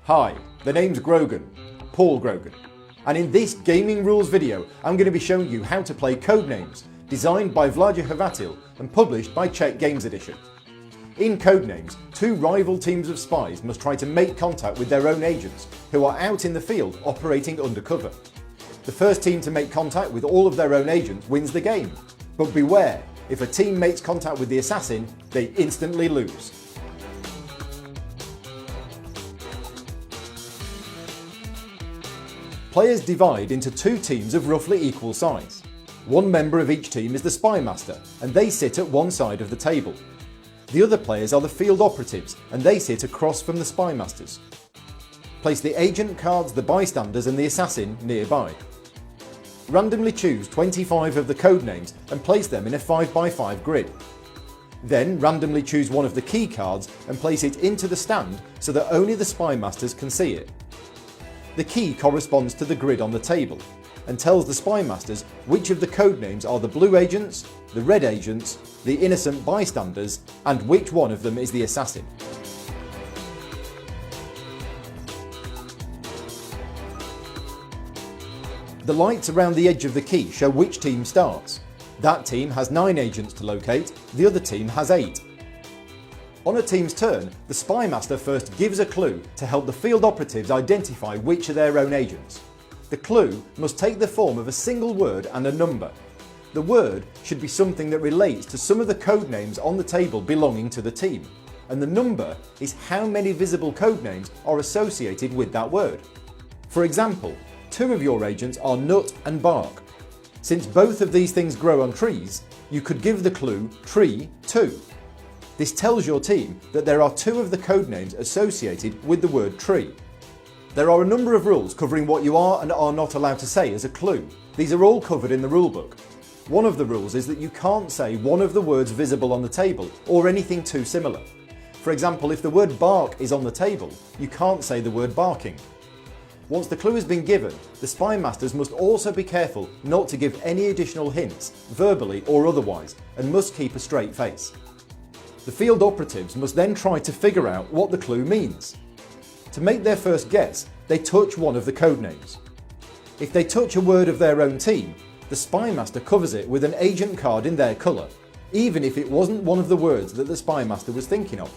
Hi, the name's Grogan, Paul Grogan, and in this gaming rules video I'm going to be showing you how to play Codenames, designed by Vláďa Hvatil and published by Czech Games Edition. In Codenames, two rival teams of spies must try to make contact with their own agents who are out in the field operating undercover. The first team to make contact with all of their own agents wins the game, but beware, if a team makes contact with the assassin, they instantly lose. Players divide into two teams of roughly equal size. One member of each team is the Spymaster, and they sit at one side of the table. The other players are the field operatives, and they sit across from the Spymasters. Place the agent cards, the bystanders and the assassin nearby. Randomly choose 25 of the codenames and place them in a 5x5 grid. Then randomly choose one of the key cards and place it into the stand so that only the Spymasters can see it. The key corresponds to the grid on the table and tells the Spymasters which of the codenames are the blue agents, the red agents, the innocent bystanders, and which one of them is the assassin. The lights around the edge of the key show which team starts. That team has 9 agents to locate, the other team has 8. On a team's turn, the Spymaster first gives a clue to help the field operatives identify which are their own agents. The clue must take the form of a single word and a number. The word should be something that relates to some of the codenames on the table belonging to the team, and the number is how many visible codenames are associated with that word. For example, 2 of your agents are nut and bark. Since both of these things grow on trees, you could give the clue tree 2. This tells your team that there are 2 of the codenames associated with the word tree. There are a number of rules covering what you are and are not allowed to say as a clue. These are all covered in the rulebook. One of the rules is that you can't say one of the words visible on the table or anything too similar. For example, if the word bark is on the table, you can't say the word barking. Once the clue has been given, the Spymasters must also be careful not to give any additional hints, verbally or otherwise, and must keep a straight face. The field operatives must then try to figure out what the clue means. To make their first guess, they touch one of the codenames. If they touch a word of their own team, the Spymaster covers it with an agent card in their colour, even if it wasn't one of the words that the Spymaster was thinking of.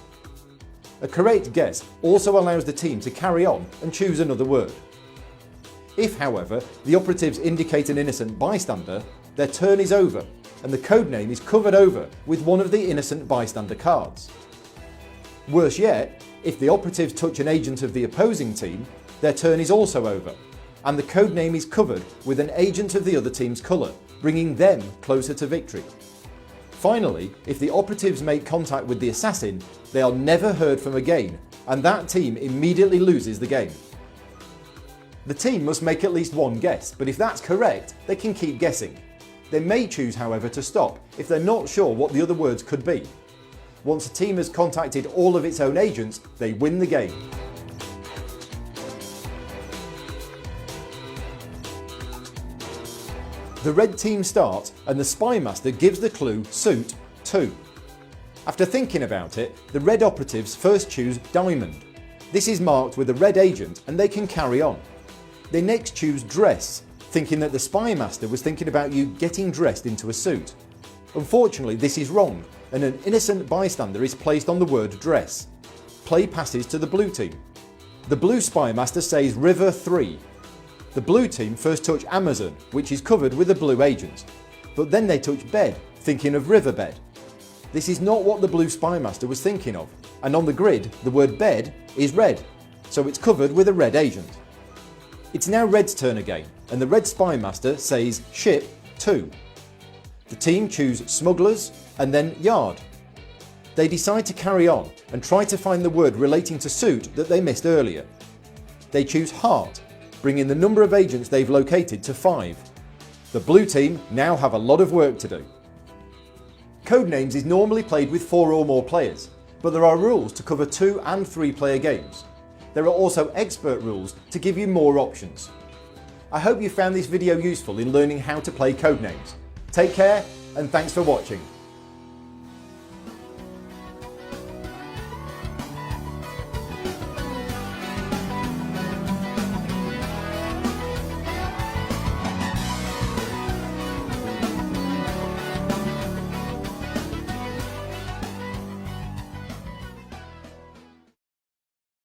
A correct guess also allows the team to carry on and choose another word. If, however, the operatives indicate an innocent bystander, their turn is over, and the codename is covered over with one of the innocent bystander cards. Worse yet, if the operatives touch an agent of the opposing team, their turn is also over, and the codename is covered with an agent of the other team's colour, bringing them closer to victory. Finally, if the operatives make contact with the assassin, they are never heard from again, and that team immediately loses the game. The team must make at least one guess, but if that's correct, they can keep guessing. They may choose, however, to stop if they're not sure what the other words could be. Once a team has contacted all of its own agents, they win the game. The red team starts and the Spymaster gives the clue suit 2. After thinking about it, the red operatives first choose diamond. This is marked with a red agent and they can carry on. They next choose dress, thinking that the Spymaster was thinking about you getting dressed into a suit. Unfortunately, this is wrong, and an innocent bystander is placed on the word dress. Play passes to the blue team. The blue Spymaster says river 3. The blue team first touch Amazon, which is covered with a blue agent, but then they touch bed, thinking of riverbed. This is not what the blue Spymaster was thinking of, and on the grid the word bed is red, so it's covered with a red agent. It's now red's turn again, and the red Spymaster says ship 2. The team choose smugglers and then yard. They decide to carry on and try to find the word relating to suit that they missed earlier. They choose heart, bringing the number of agents they've located to 5. The blue team now have a lot of work to do. Codenames is normally played with 4 or more players, but there are rules to cover 2 and 3 player games. There are also expert rules to give you more options. I hope you found this video useful in learning how to play Codenames. Take care and thanks for watching.